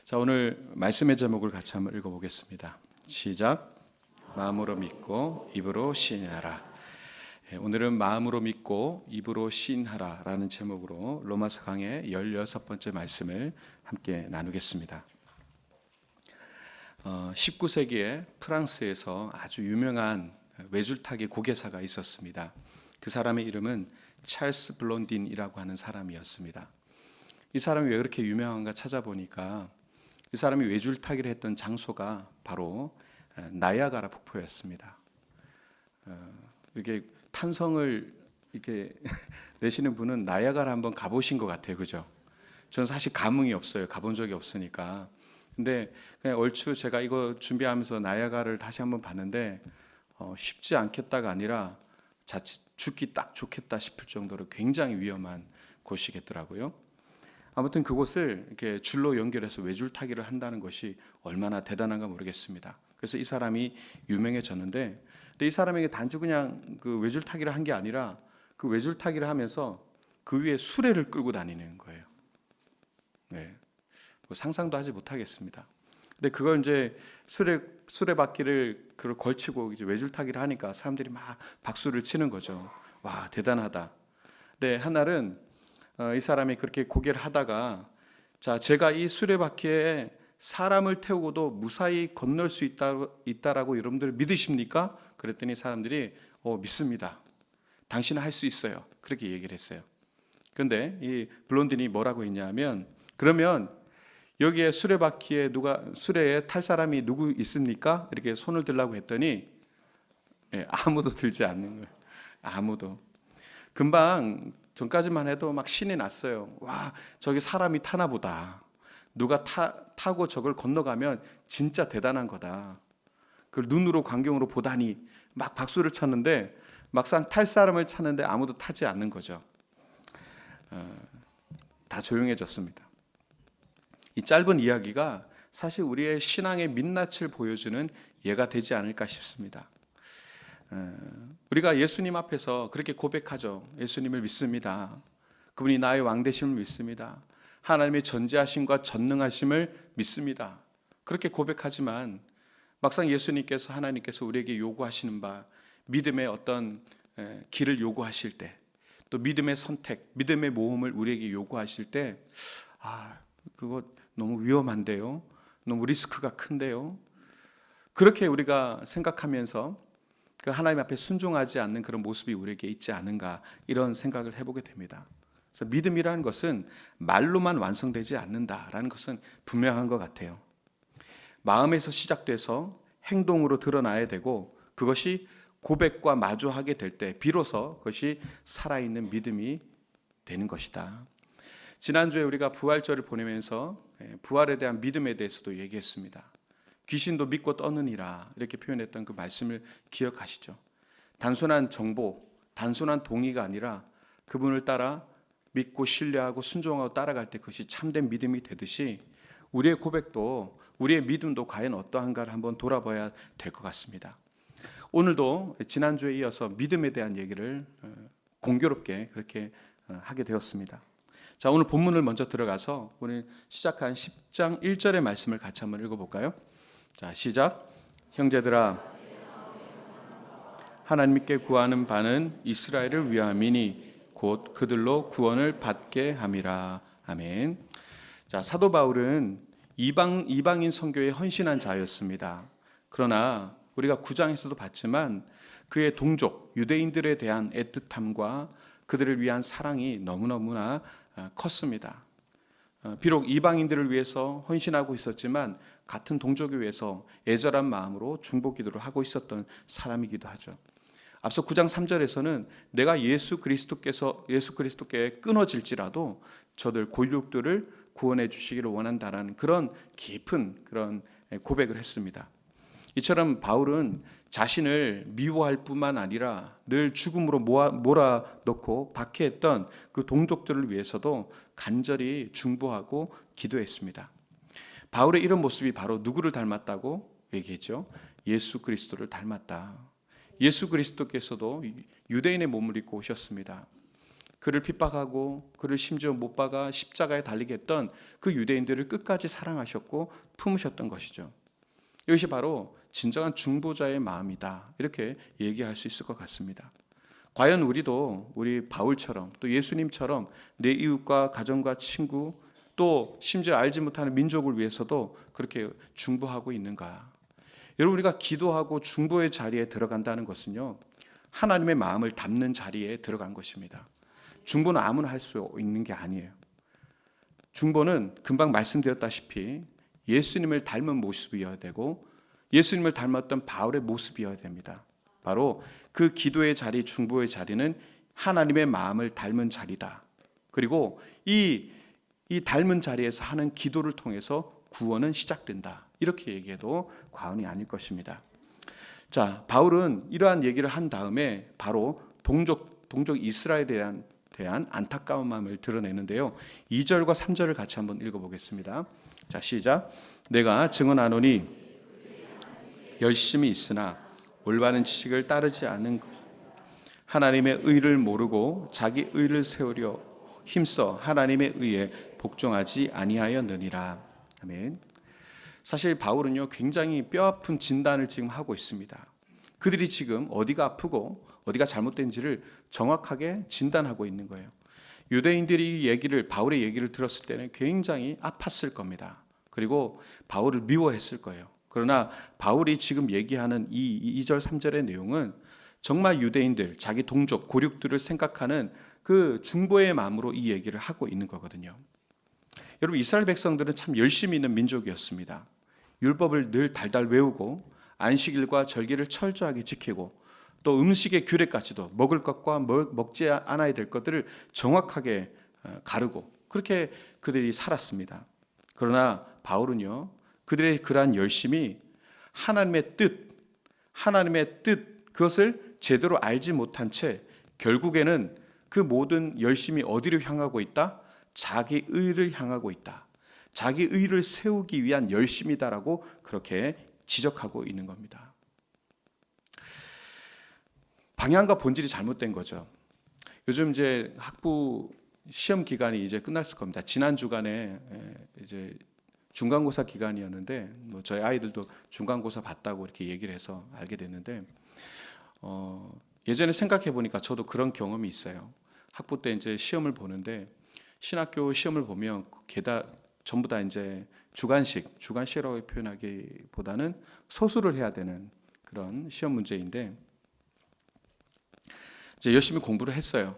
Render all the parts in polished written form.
자, 오늘 말씀의 제목을 같이 한번 읽어보겠습니다. 시작. 마음으로 믿고 입으로 시인하라. 오늘은 마음으로 믿고 입으로 시인하라 라는 제목으로 로마서 강의 16번째 말씀을 함께 나누겠습니다. 19세기에 프랑스에서 아주 유명한 외줄타기 고개사가 있었습니다. 그 사람의 이름은 찰스 블론딘이라고 하는 사람이었습니다. 이 사람이 왜 그렇게 유명한가 찾아보니까 이 사람이 외줄타기를 했던 장소가 바로 나이아가라 폭포였습니다. 이렇게 탄성을 이렇게 내시는 분은 나이아가라 한번 가보신 것 같아요, 그죠? 저는 사실 감흥이 없어요. 가본 적이 없으니까. 근데 그냥 얼추 제가 이거 준비하면서 나이아가라를 다시 한번 봤는데 쉽지 않겠다가 아니라 자칫 죽기 딱 좋겠다 싶을 정도로 굉장히 위험한 곳이겠더라고요. 아무튼 그곳을 이렇게 줄로 연결해서 외줄타기를 한다는 것이 얼마나 대단한가 모르겠습니다. 그래서 이 사람이 유명해졌는데, 근데 이 사람에게 단지 그냥 그 외줄타기를 한 게 아니라 그 외줄타기를 하면서 그 위에 수레를 끌고 다니는 거예요. 네, 뭐 상상도 하지 못하겠습니다. 근데 그걸 이제 수레바퀴를 그걸 걸치고 이제 외줄타기를 하니까 사람들이 막 박수를 치는 거죠. 와, 대단하다. 근데 한날은 이 사람이 그렇게 고개를 하다가, 자, 제가 이 수레바퀴에 사람을 태우고도 무사히 건널 수 있다라고 여러분들 믿으십니까? 그랬더니 사람들이 믿습니다. 당신은 할 수 있어요. 그렇게 얘기를 했어요. 그런데 이 블론딘이 뭐라고 했냐면, 그러면 여기에 수레에 탈 사람이 누구 있습니까? 이렇게 손을 들라고 했더니 아무도 들지 않는 거예요. 아무도. 금방 전까지만 해도 막 신이 났어요. 와, 저기 사람이 타나 보다. 누가 타고 저걸 건너가면 진짜 대단한 거다. 그걸 눈으로 광경으로 보다니 막 박수를 쳤는데 막상 탈 사람을 찾는데 아무도 타지 않는 거죠. 다 조용해졌습니다. 이 짧은 이야기가 사실 우리의 신앙의 민낯을 보여주는 예가 되지 않을까 싶습니다. 우리가 예수님 앞에서 그렇게 고백하죠. 예수님을 믿습니다. 그분이 나의 왕 되심을 믿습니다. 하나님의 전지하심과 전능하심을 믿습니다. 그렇게 고백하지만 막상 예수님께서, 하나님께서 우리에게 요구하시는 바, 믿음의 어떤 길을 요구하실 때, 또 믿음의 선택, 믿음의 모험을 우리에게 요구하실 때, 그거 너무 위험한데요, 너무 리스크가 큰데요, 그렇게 우리가 생각하면서 그 하나님 앞에 순종하지 않는 그런 모습이 우리에게 있지 않은가, 이런 생각을 해보게 됩니다. 그래서 믿음이라는 것은 말로만 완성되지 않는다라는 것은 분명한 것 같아요. 마음에서 시작돼서 행동으로 드러나야 되고, 그것이 고백과 마주하게 될 때 비로소 그것이 살아있는 믿음이 되는 것이다. 지난주에 우리가 부활절을 보내면서 부활에 대한 믿음에 대해서도 얘기했습니다. 귀신도 믿고 떠느니라, 이렇게 표현했던 그 말씀을 기억하시죠? 단순한 정보, 단순한 동의가 아니라 그분을 따라 믿고 신뢰하고 순종하고 따라갈 때 그것이 참된 믿음이 되듯이 우리의 고백도, 우리의 믿음도 과연 어떠한가를 한번 돌아봐야 될 것 같습니다. 오늘도 지난주에 이어서 믿음에 대한 얘기를 공교롭게 그렇게 하게 되었습니다. 자, 오늘 본문을 먼저 들어가서 오늘 시작한 10장 1절의 말씀을 같이 한번 읽어볼까요? 자, 시작. 형제들아, 하나님께 구하는 바는 이스라엘을 위함이니 곧 그들로 구원을 받게 함이라. 아멘. 자, 사도 바울은 이방인 선교에 헌신한 자였습니다. 그러나 우리가 9장에서도 봤지만 그의 동족 유대인들에 대한 애틋함과 그들을 위한 사랑이 너무너무나 컸습니다. 비록 이방인들을 위해서 헌신하고 있었지만 같은 동족을 위해서 애절한 마음으로 중보기도를 하고 있었던 사람이기도 하죠. 앞서 9장 3절에서는 내가 예수 그리스도께 끊어질지라도 저들 골육들을 구원해 주시기를 원한다라는 그런 깊은 그런 고백을 했습니다. 이처럼 바울은 자신을 미워할 뿐만 아니라 늘 죽음으로 몰아넣고 박해했던 그 동족들을 위해서도 간절히 중보하고 기도했습니다. 바울의 이런 모습이 바로 누구를 닮았다고 얘기했죠? 예수 그리스도를 닮았다. 예수 그리스도께서도 유대인의 몸을 입고 오셨습니다. 그를 핍박하고 그를 심지어 못 박아 십자가에 달리게 했던 그 유대인들을 끝까지 사랑하셨고 품으셨던 것이죠. 이것이 바로 진정한 중보자의 마음이다, 이렇게 얘기할 수 있을 것 같습니다. 과연 우리도 우리 바울처럼 또 예수님처럼 내 이웃과 가정과 친구 또 심지어 알지 못하는 민족을 위해서도 그렇게 중보하고 있는가? 여러분, 우리가 기도하고 중보의 자리에 들어간다는 것은요, 하나님의 마음을 담는 자리에 들어간 것입니다. 중보는 아무나 할 수 있는 게 아니에요. 중보는 금방 말씀드렸다시피 예수님을 닮은 모습이어야 되고 예수님을 닮았던 바울의 모습이어야 됩니다. 바로 그 기도의 자리, 중보의 자리는 하나님의 마음을 닮은 자리다. 그리고 이 닮은 자리에서 하는 기도를 통해서 구원은 시작된다, 이렇게 얘기해도 과언이 아닐 것입니다. 자, 바울은 이러한 얘기를 한 다음에 바로 동족 이스라엘에 대한 안타까운 마음을 드러내는데요. 2절과 3절을 같이 한번 읽어보겠습니다. 자, 시작. 내가 증언하노니 열심히 있으나 올바른 지식을 따르지 않은 하나님의 의를 모르고 자기 의를 세우려 힘써 하나님의 의에 복종하지 아니하였느니라. 아멘. 사실 바울은요, 굉장히 뼈아픈 진단을 지금 하고 있습니다. 그들이 지금 어디가 아프고 어디가 잘못된지를 정확하게 진단하고 있는 거예요. 유대인들이 바울의 얘기를 들었을 때는 굉장히 아팠을 겁니다. 그리고 바울을 미워했을 거예요. 그러나 바울이 지금 얘기하는 이 2절 3절의 내용은 정말 유대인들, 자기 동족, 고륙들을 생각하는 그 중보의 마음으로 이 얘기를 하고 있는 거거든요. 여러분, 이스라엘 백성들은 참 열심히 있는 민족이었습니다. 율법을 늘 달달 외우고 안식일과 절기를 철저하게 지키고 또 음식의 규례까지도 먹을 것과 먹지 않아야 될 것들을 정확하게 가르고 그렇게 그들이 살았습니다. 그러나 바울은요, 그들의 그러한 열심이 하나님의 뜻 그것을 제대로 알지 못한 채 결국에는 그 모든 열심이 어디로 향하고 있다? 자기 의를 향하고 있다. 자기 의를 세우기 위한 열심이다라고 그렇게 지적하고 있는 겁니다. 방향과 본질이 잘못된 거죠. 요즘 이제 학부 시험 기간이 이제 끝났을 겁니다. 지난 주간에 이제 중간고사 기간이었는데 저희 아이들도 중간고사 봤다고 이렇게 얘기를 해서 알게 됐는데 예전에 생각해 보니까 저도 그런 경험이 있어요. 학부 때 이제 시험을 보는데 신학교 시험을 보면 전부 다 이제 주관식이라고 표현하기보다는 소수를 해야 되는 그런 시험 문제인데 이제 열심히 공부를 했어요.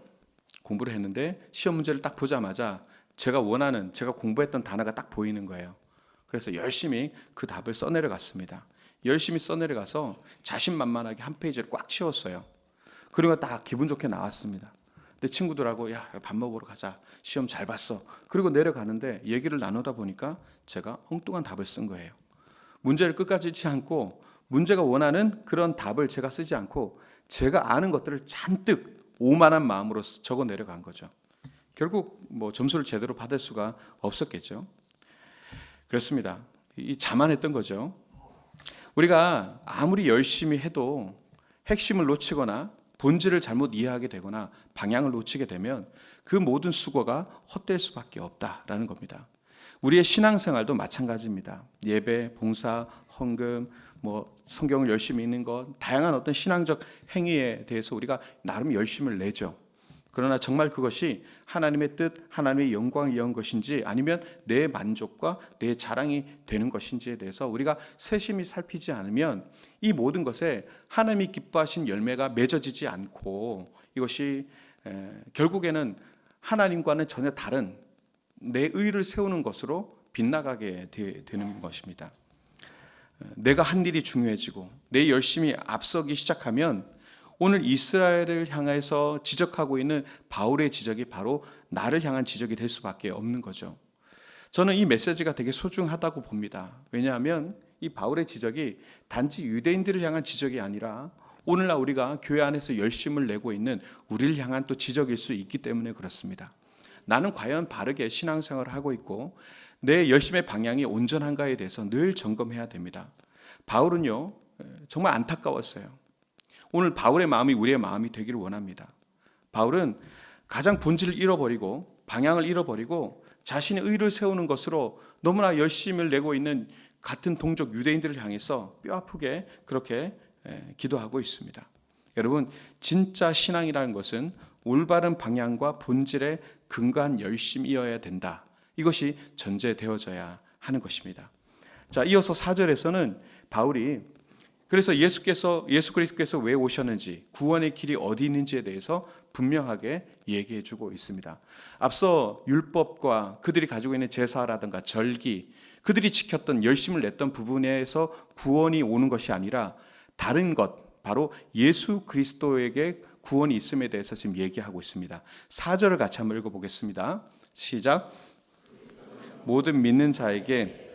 공부를 했는데 시험 문제를 딱 보자마자 제가 공부했던 단어가 딱 보이는 거예요. 그래서 열심히 그 답을 써내려갔습니다. 열심히 써내려가서 자신만만하게 한 페이지를 꽉 채웠어요. 그리고 딱 기분 좋게 나왔습니다. 근데 친구들하고 야, 밥 먹으러 가자. 시험 잘 봤어. 그리고 내려가는데 얘기를 나누다 보니까 제가 엉뚱한 답을 쓴 거예요. 문제를 끝까지 치지 않고 문제가 원하는 그런 답을 제가 쓰지 않고 제가 아는 것들을 잔뜩 오만한 마음으로 적어 내려간 거죠. 결국 점수를 제대로 받을 수가 없었겠죠. 그렇습니다. 이 자만했던 거죠. 우리가 아무리 열심히 해도 핵심을 놓치거나 본질을 잘못 이해하게 되거나 방향을 놓치게 되면 그 모든 수고가 헛될 수밖에 없다라는 겁니다. 우리의 신앙생활도 마찬가지입니다. 예배, 봉사, 헌금, 성경을 열심히 읽는 것, 다양한 어떤 신앙적 행위에 대해서 우리가 나름 열심을 내죠. 그러나 정말 그것이 하나님의 뜻, 하나님의 영광을 위한 것인지 아니면 내 만족과 내 자랑이 되는 것인지에 대해서 우리가 세심히 살피지 않으면 이 모든 것에 하나님이 기뻐하신 열매가 맺어지지 않고 이것이 결국에는 하나님과는 전혀 다른 내 의를 세우는 것으로 빗나가게 되는 것입니다. 내가 한 일이 중요해지고 내 열심이 앞서기 시작하면 오늘 이스라엘을 향해서 지적하고 있는 바울의 지적이 바로 나를 향한 지적이 될 수밖에 없는 거죠. 저는 이 메시지가 되게 소중하다고 봅니다. 왜냐하면 이 바울의 지적이 단지 유대인들을 향한 지적이 아니라 오늘날 우리가 교회 안에서 열심을 내고 있는 우리를 향한 또 지적일 수 있기 때문에 그렇습니다. 나는 과연 바르게 신앙생활을 하고 있고 내 열심의 방향이 온전한가에 대해서 늘 점검해야 됩니다. 바울은요, 정말 안타까웠어요. 오늘 바울의 마음이 우리의 마음이 되기를 원합니다. 바울은 가장 본질을 잃어버리고 방향을 잃어버리고 자신의 의를 세우는 것으로 너무나 열심을 내고 있는 같은 동족 유대인들을 향해서 뼈아프게 그렇게 기도하고 있습니다. 여러분, 진짜 신앙이라는 것은 올바른 방향과 본질에 근거한 열심이어야 된다. 이것이 전제되어져야 하는 것입니다. 자, 이어서 4절에서는 바울이 그래서 예수 그리스도께서 왜 오셨는지, 구원의 길이 어디 있는지에 대해서 분명하게 얘기해 주고 있습니다. 앞서 율법과 그들이 가지고 있는 제사라든가 절기, 그들이 지켰던 열심을 냈던 부분에서 구원이 오는 것이 아니라 다른 것, 바로 예수 그리스도에게 구원이 있음에 대해서 지금 얘기하고 있습니다. 4절을 같이 한번 읽어보겠습니다. 시작. 모든 믿는 자에게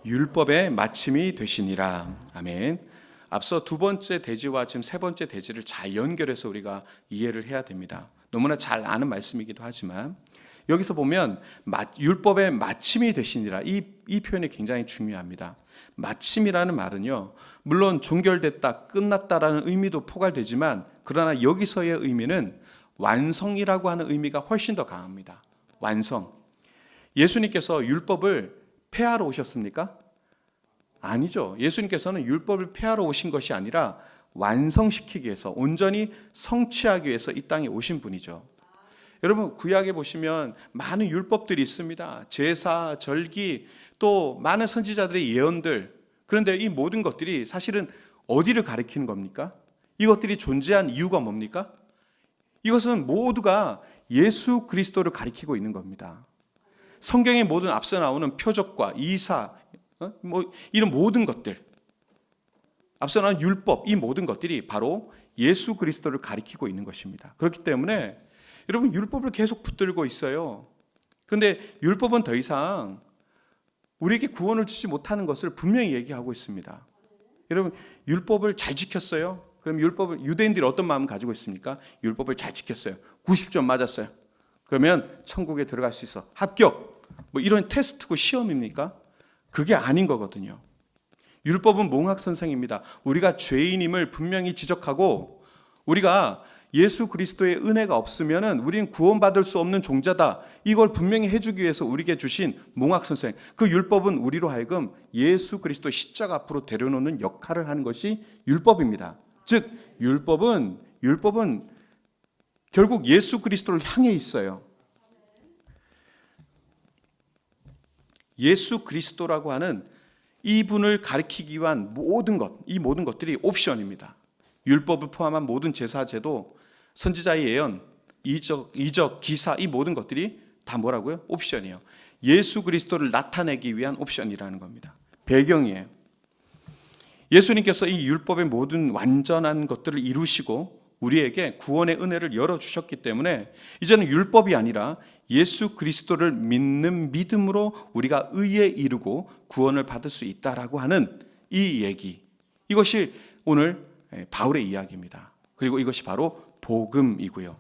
율법의 마침이 되시니라. 아멘. 앞서 두 번째 대지와 지금 세 번째 대지를 잘 연결해서 우리가 이해를 해야 됩니다. 너무나 잘 아는 말씀이기도 하지만 여기서 보면 율법의 마침이 되시니라, 이 표현이 굉장히 중요합니다. 마침이라는 말은요, 물론 종결됐다, 끝났다라는 의미도 포괄되지만 그러나 여기서의 의미는 완성이라고 하는 의미가 훨씬 더 강합니다. 완성. 예수님께서 율법을 폐하러 오셨습니까? 아니죠. 예수님께서는 율법을 폐하러 오신 것이 아니라 완성시키기 위해서, 온전히 성취하기 위해서 이 땅에 오신 분이죠. 여러분, 구약에 보시면 많은 율법들이 있습니다. 제사, 절기, 또 많은 선지자들의 예언들. 그런데 이 모든 것들이 사실은 어디를 가리키는 겁니까? 이것들이 존재한 이유가 뭡니까? 이것은 모두가 예수 그리스도를 가리키고 있는 겁니다. 성경의 모든 앞서 나오는 표적과 이사, 이런 모든 것들, 앞서 나온 율법, 이 모든 것들이 바로 예수 그리스도를 가리키고 있는 것입니다. 그렇기 때문에 여러분, 율법을 계속 붙들고 있어요. 그런데 율법은 더 이상 우리에게 구원을 주지 못하는 것을 분명히 얘기하고 있습니다. 여러분, 율법을 잘 지켰어요? 그럼 유대인들이 어떤 마음을 가지고 있습니까? 율법을 잘 지켰어요. 90점 맞았어요. 그러면 천국에 들어갈 수 있어. 합격. 이런 테스트고 시험입니까? 그게 아닌 거거든요. 율법은 몽학 선생입니다. 우리가 죄인임을 분명히 지적하고, 우리가 예수 그리스도의 은혜가 없으면은 우리는 구원받을 수 없는 종자다, 이걸 분명히 해주기 위해서 우리에게 주신 몽학 선생, 그 율법은 우리로 하여금 예수 그리스도 십자가 앞으로 데려놓는 역할을 하는 것이 율법입니다. 즉 율법은 결국 예수 그리스도를 향해 있어요. 예수 그리스도라고 하는 이분을 가리키기 위한 모든 것, 이 모든 것들이 옵션입니다. 율법을 포함한 모든 제사제도, 선지자의 예언, 이적, 기사, 이 모든 것들이 다 뭐라고요? 옵션이에요. 예수 그리스도를 나타내기 위한 옵션이라는 겁니다. 배경이에요. 예수님께서 이 율법의 모든 완전한 것들을 이루시고 우리에게 구원의 은혜를 열어주셨기 때문에 이제는 율법이 아니라 예수 그리스도를 믿는 믿음으로 우리가 의에 이르고 구원을 받을 수 있다라고 하는 이 얘기, 이것이 오늘 바울의 이야기입니다. 그리고 이것이 바로 복음이고요.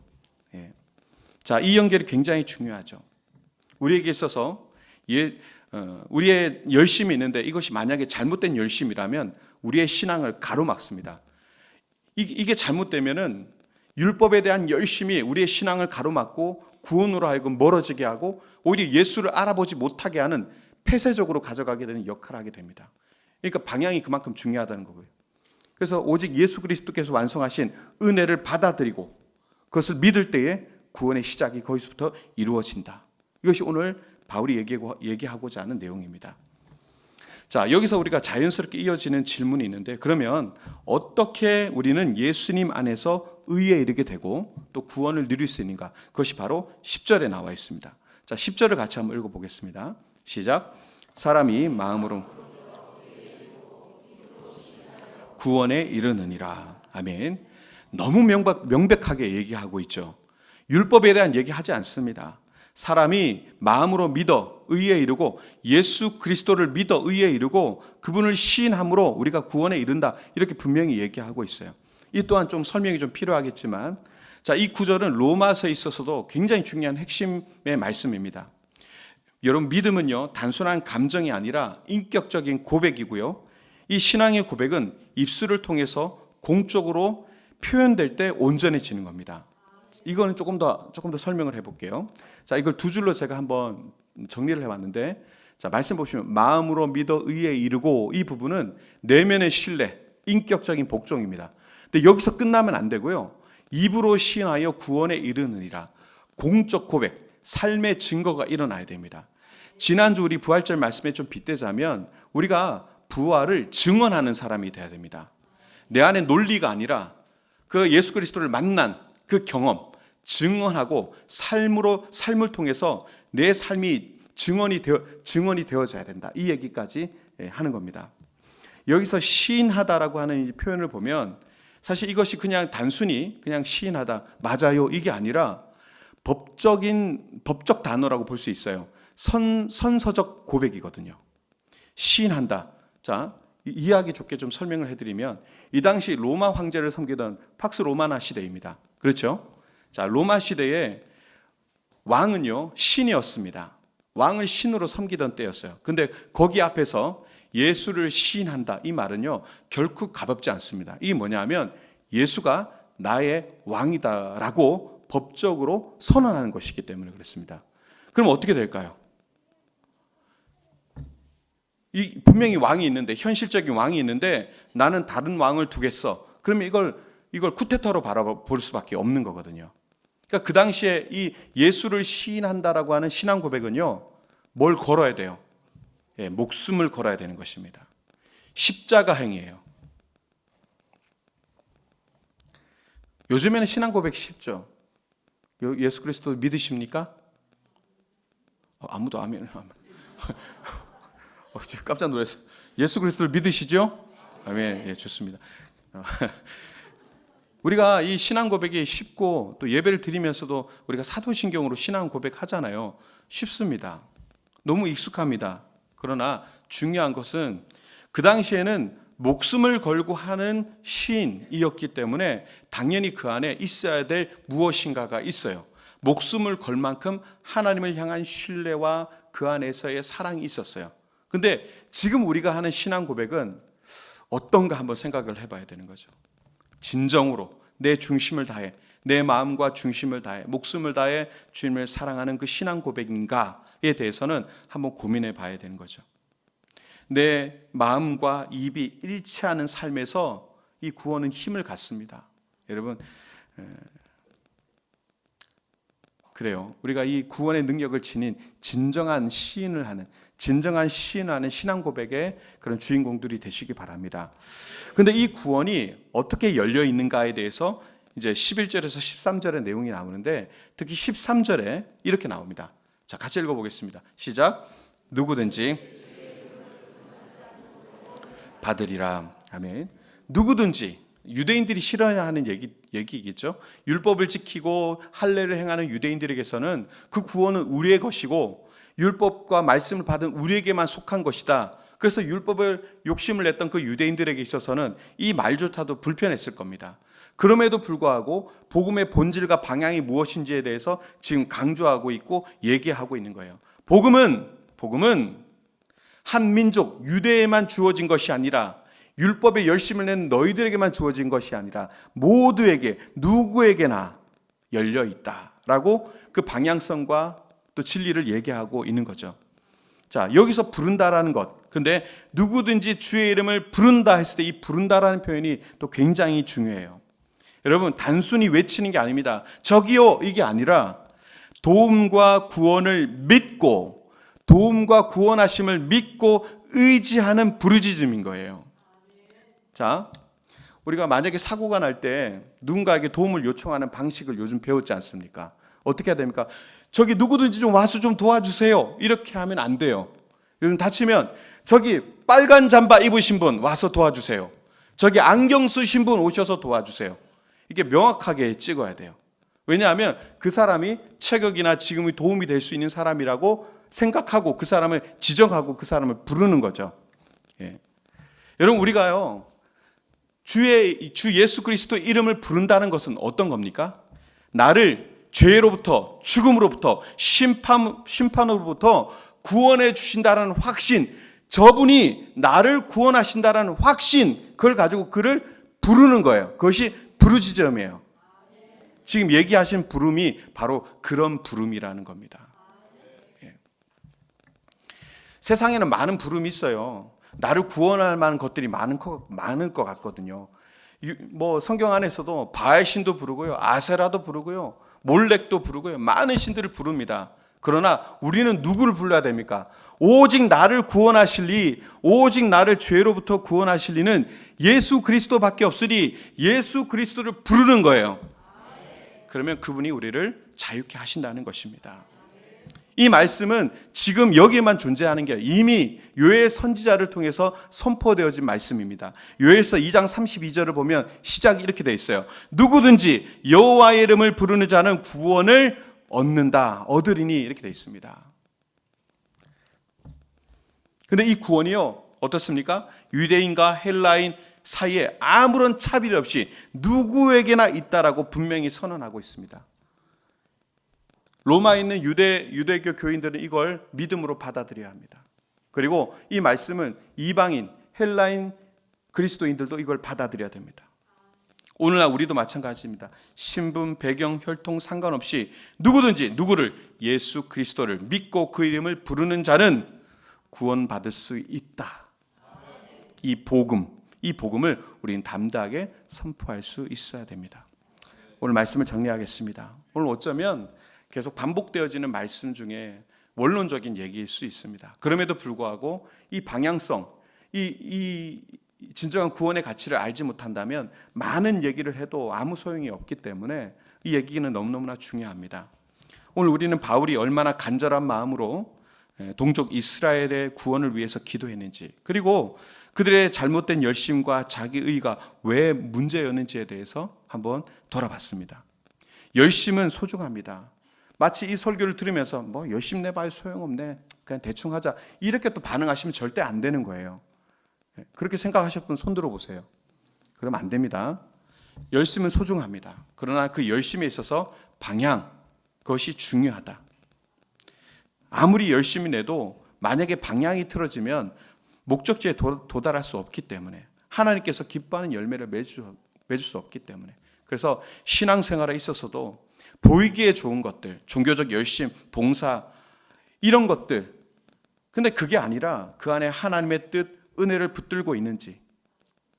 자, 이 연결이 굉장히 중요하죠. 우리에게 있어서 우리의 열심이 있는데 이것이 만약에 잘못된 열심이라면 우리의 신앙을 가로막습니다. 이게 잘못되면은 율법에 대한 열심이 우리의 신앙을 가로막고 구원으로 하여금 멀어지게 하고 오히려 예수를 알아보지 못하게 하는, 폐쇄적으로 가져가게 되는 역할을 하게 됩니다. 그러니까 방향이 그만큼 중요하다는 거고요. 그래서 오직 예수 그리스도께서 완성하신 은혜를 받아들이고 그것을 믿을 때에 구원의 시작이 거기서부터 이루어진다. 이것이 오늘 바울이 얘기하고자 하는 내용입니다. 자, 여기서 우리가 자연스럽게 이어지는 질문이 있는데, 그러면 어떻게 우리는 예수님 안에서 의에 이르게 되고 또 구원을 누릴 수 있는가? 그것이 바로 10절에 나와 있습니다. 자, 10절을 같이 한번 읽어보겠습니다. 시작. 사람이 마음으로 구원에 이르느니라. 아멘. 너무 명백하게 얘기하고 있죠. 율법에 대한 얘기하지 않습니다. 사람이 마음으로 믿어 의에 이르고 예수 그리스도를 믿어 의에 이르고 그분을 시인함으로 우리가 구원에 이른다, 이렇게 분명히 얘기하고 있어요. 이 또한 좀 설명이 좀 필요하겠지만, 자, 이 구절은 로마서에 있어서도 굉장히 중요한 핵심의 말씀입니다. 여러분, 믿음은요 단순한 감정이 아니라 인격적인 고백이고요, 이 신앙의 고백은 입술을 통해서 공적으로 표현될 때 온전해지는 겁니다. 이거는 조금 더 설명을 해볼게요. 자, 이걸 두 줄로 제가 한번 정리를 해봤는데, 자, 말씀 보시면 마음으로 믿어 의에 이르고, 이 부분은 내면의 신뢰, 인격적인 복종입니다. 근데 여기서 끝나면 안 되고요. 입으로 시인하여 구원에 이르느니라. 공적 고백, 삶의 증거가 일어나야 됩니다. 지난주 우리 부활절 말씀에 좀 빗대자면 우리가 부활을 증언하는 사람이 돼야 됩니다. 내 안에 논리가 아니라 그 예수 그리스도를 만난 그 경험, 증언하고 삶을 통해서 내 삶이 증언이 되어져야 된다. 이 얘기까지 하는 겁니다. 여기서 시인하다라고 하는 이 표현을 보면 사실 이것이 그냥 단순히 그냥 시인하다, 맞아요, 이게 아니라 법적 단어라고 볼 수 있어요. 선서적 고백이거든요. 시인한다. 자, 이해하기 좋게 좀 설명을 해드리면, 이 당시 로마 황제를 섬기던 팍스 로마나 시대입니다. 그렇죠? 자, 로마 시대에 왕은요, 신이었습니다. 왕을 신으로 섬기던 때였어요. 근데 거기 앞에서 예수를 시인한다, 이 말은요 결코 가볍지 않습니다. 이게 뭐냐면 예수가 나의 왕이다라고 법적으로 선언하는 것이기 때문에 그렇습니다. 그럼 어떻게 될까요? 분명히 왕이 있는데, 현실적인 왕이 있는데 나는 다른 왕을 두겠어. 그러면 이걸 쿠데타로 바라볼 수밖에 없는 거거든요. 그러니까 그 당시에 이 예수를 시인한다라고 하는 신앙 고백은요, 뭘 걸어야 돼요? 예, 목숨을 걸어야 되는 것입니다. 십자가 행위예요. 요즘에는 신앙 고백이 쉽죠. 예수 그리스도 믿으십니까? 아무도 아멘. 깜짝 놀랐어요. 예수 그리스도를 믿으시죠? 아멘. 예, 좋습니다. 우리가 이 신앙 고백이 쉽고, 또 예배를 드리면서도 우리가 사도신경으로 신앙 고백하잖아요. 쉽습니다. 너무 익숙합니다. 그러나 중요한 것은 그 당시에는 목숨을 걸고 하는 시인이었기 때문에 당연히 그 안에 있어야 될 무엇인가가 있어요. 목숨을 걸 만큼 하나님을 향한 신뢰와 그 안에서의 사랑이 있었어요. 근데 지금 우리가 하는 신앙 고백은 어떤가 한번 생각을 해봐야 되는 거죠. 진정으로 내 중심을 다해, 내 마음과 중심을 다해, 목숨을 다해 주님을 사랑하는 그 신앙 고백인가에 대해서는 한번 고민해 봐야 되는 거죠. 내 마음과 입이 일치하는 삶에서 이 구원은 힘을 갖습니다. 여러분, 그래요. 우리가 이 구원의 능력을 지닌 진정한 시인을 하는 신앙 고백의 그런 주인공들이 되시기 바랍니다. 그런데 이 구원이 어떻게 열려 있는가에 대해서 이제 11절에서 13절의 내용이 나오는데, 특히 13절에 이렇게 나옵니다. 자, 같이 읽어보겠습니다. 시작. 누구든지 받으리라. 아멘. 누구든지, 유대인들이 싫어야 하는 얘기겠죠. 율법을 지키고 할례를 행하는 유대인들에게서는 그 구원은 우리의 것이고 율법과 말씀을 받은 우리에게만 속한 것이다. 그래서 율법을 욕심을 냈던 그 유대인들에게 있어서는 이 말조차도 불편했을 겁니다. 그럼에도 불구하고 복음의 본질과 방향이 무엇인지에 대해서 지금 강조하고 있고 얘기하고 있는 거예요. 복음은 한 민족 유대에만 주어진 것이 아니라, 율법에 열심을 낸 너희들에게만 주어진 것이 아니라 모두에게, 누구에게나 열려 있다라고 그 방향성과 또 진리를 얘기하고 있는 거죠. 자, 여기서 부른다라는 것, 근데 누구든지 주의 이름을 부른다 했을 때 이 부른다라는 표현이 또 굉장히 중요해요. 여러분, 단순히 외치는 게 아닙니다. 저기요, 이게 아니라 도움과 구원을 믿고, 도움과 구원하심을 믿고 의지하는 부르짖음인 거예요. 자, 우리가 만약에 사고가 날 때 누군가에게 도움을 요청하는 방식을 요즘 배웠지 않습니까? 어떻게 해야 됩니까? 저기 누구든지 좀 와서 좀 도와주세요. 이렇게 하면 안 돼요. 요즘 다치면 저기 빨간 잠바 입으신 분 와서 도와주세요. 저기 안경 쓰신 분 오셔서 도와주세요. 이게 명확하게 찍어야 돼요. 왜냐하면 그 사람이 체격이나 지금의 도움이 될 수 있는 사람이라고 생각하고 그 사람을 지정하고 그 사람을 부르는 거죠. 예. 여러분, 우리가요, 주 예수 그리스도 이름을 부른다는 것은 어떤 겁니까? 나를 죄로부터, 죽음으로부터, 심판으로부터 구원해 주신다는 확신, 저분이 나를 구원하신다는 확신, 그걸 가지고 그를 부르는 거예요. 그것이 부르짖음이에요. 지금 얘기하신 부름이 바로 그런 부름이라는 겁니다. 예. 세상에는 많은 부름이 있어요. 나를 구원할 만한 것들이 많을 것 같거든요. 뭐 성경 안에서도 바알 신도 부르고요, 아세라도 부르고요, 몰렉도 부르고요, 많은 신들을 부릅니다. 그러나 우리는 누구를 불러야 됩니까? 오직 나를 구원하실 이, 오직 나를 죄로부터 구원하실 이는 예수 그리스도밖에 없으니 예수 그리스도를 부르는 거예요. 그러면 그분이 우리를 자유케 하신다는 것입니다. 이 말씀은 지금 여기에만 존재하는 게 아니라 이미 요엘 선지자를 통해서 선포되어진 말씀입니다. 요엘서 2장 32절을 보면 시작이 이렇게 되어 있어요. 누구든지 여호와의 이름을 부르는 자는 구원을 얻으리니 이렇게 되어 있습니다. 근데 이 구원이요, 어떻습니까? 유대인과 헬라인 사이에 아무런 차별 없이 누구에게나 있다라고 분명히 선언하고 있습니다. 로마에 있는 유대교 교인들은 이걸 믿음으로 받아들여야 합니다. 그리고 이 말씀은 이방인, 헬라인 그리스도인들도 이걸 받아들여야 됩니다. 오늘날 우리도 마찬가지입니다. 신분, 배경, 혈통 상관없이 누구든지 누구를 예수 그리스도를 믿고 그 이름을 부르는 자는 구원받을 수 있다. 이 복음을 우리는 담대하게 선포할 수 있어야 됩니다. 오늘 말씀을 정리하겠습니다. 오늘 어쩌면 계속 반복되어지는 말씀 중에 원론적인 얘기일 수 있습니다. 그럼에도 불구하고 이 방향성, 이 진정한 구원의 가치를 알지 못한다면 많은 얘기를 해도 아무 소용이 없기 때문에 이 얘기는 너무너무나 중요합니다. 오늘 우리는 바울이 얼마나 간절한 마음으로 동족 이스라엘의 구원을 위해서 기도했는지, 그리고 그들의 잘못된 열심과 자기의가 왜 문제였는지에 대해서 한번 돌아봤습니다. 열심은 소중합니다. 마치 이 설교를 들으면서 뭐 열심 내봐야 소용없네, 그냥 대충 하자, 이렇게 또 반응하시면 절대 안 되는 거예요. 그렇게 생각하셨던 분 손 들어보세요. 그러면 안 됩니다. 열심은 소중합니다. 그러나 그 열심에 있어서 방향, 그것이 중요하다. 아무리 열심히 내도 만약에 방향이 틀어지면 목적지에 도달할 수 없기 때문에, 하나님께서 기뻐하는 열매를 맺을 수 없기 때문에, 그래서 신앙생활에 있어서도 보이기에 좋은 것들, 종교적 열심, 봉사, 이런 것들, 근데 그게 아니라 그 안에 하나님의 뜻, 은혜를 붙들고 있는지,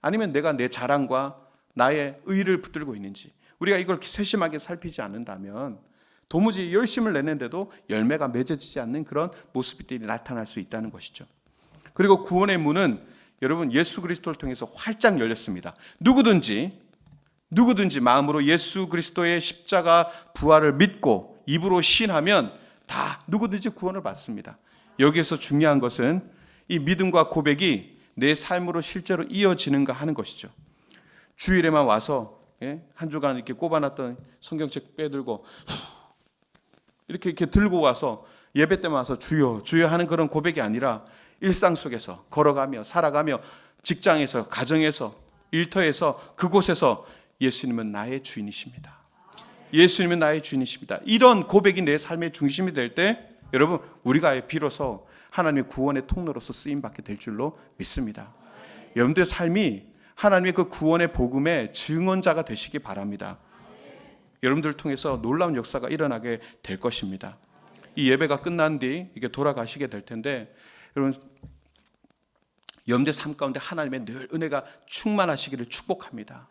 아니면 내가 내 자랑과 나의 의를 붙들고 있는지, 우리가 이걸 세심하게 살피지 않는다면 도무지 열심을 내는데도 열매가 맺어지지 않는 그런 모습들이 나타날 수 있다는 것이죠. 그리고 구원의 문은 여러분 예수 그리스도를 통해서 활짝 열렸습니다. 누구든지 마음으로 예수 그리스도의 십자가 부활을 믿고 입으로 시인하면 다 누구든지 구원을 받습니다. 여기에서 중요한 것은 이 믿음과 고백이 내 삶으로 실제로 이어지는가 하는 것이죠. 주일에만 와서 한 주간 이렇게 꼽아놨던 성경책 빼들고 이렇게 들고 와서 예배 때만 와서 주여 주여 하는 그런 고백이 아니라 일상 속에서 걸어가며 살아가며 직장에서, 가정에서, 일터에서, 그곳에서 예수님은 나의 주인이십니다. 예수님은 나의 주인이십니다. 이런 고백이 내 삶의 중심이 될 때 여러분, 우리가 비로소 하나님의 구원의 통로로서 쓰임받게 될 줄로 믿습니다. 여러분들의 삶이 하나님의 그 구원의 복음의 증언자가 되시기 바랍니다. 여러분들을 통해서 놀라운 역사가 일어나게 될 것입니다. 이 예배가 끝난 뒤 이렇게 돌아가시게 될 텐데, 여러분 여러분들의 삶 가운데 하나님의 늘 은혜가 충만하시기를 축복합니다.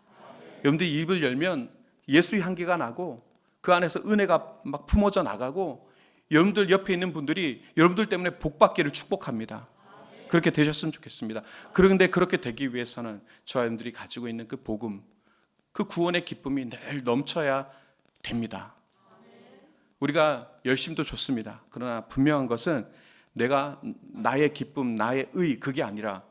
여러분들이 입을 열면 예수의 향기가 나고 그 안에서 은혜가 막 품어져 나가고, 여러분들 옆에 있는 분들이 여러분들 때문에 복받기를 축복합니다. 그렇게 되셨으면 좋겠습니다. 그런데 그렇게 되기 위해서는 저와 여러분들이 가지고 있는 그 복음, 그 구원의 기쁨이 늘 넘쳐야 됩니다. 우리가 열심도 좋습니다. 그러나 분명한 것은 내가 나의 기쁨, 나의 의, 그게 아니라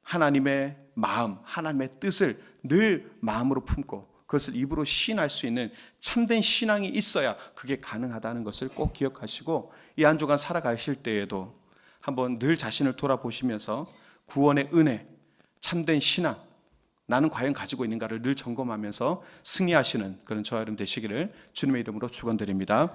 하나님의 마음, 하나님의 뜻을 늘 마음으로 품고 그것을 입으로 시인할 수 있는 참된 신앙이 있어야 그게 가능하다는 것을 꼭 기억하시고, 이 한 주간 살아가실 때에도 한번 늘 자신을 돌아보시면서 구원의 은혜, 참된 신앙, 나는 과연 가지고 있는가를 늘 점검하면서 승리하시는 그런 저와 여러분 되시기를 주님의 이름으로 축원드립니다.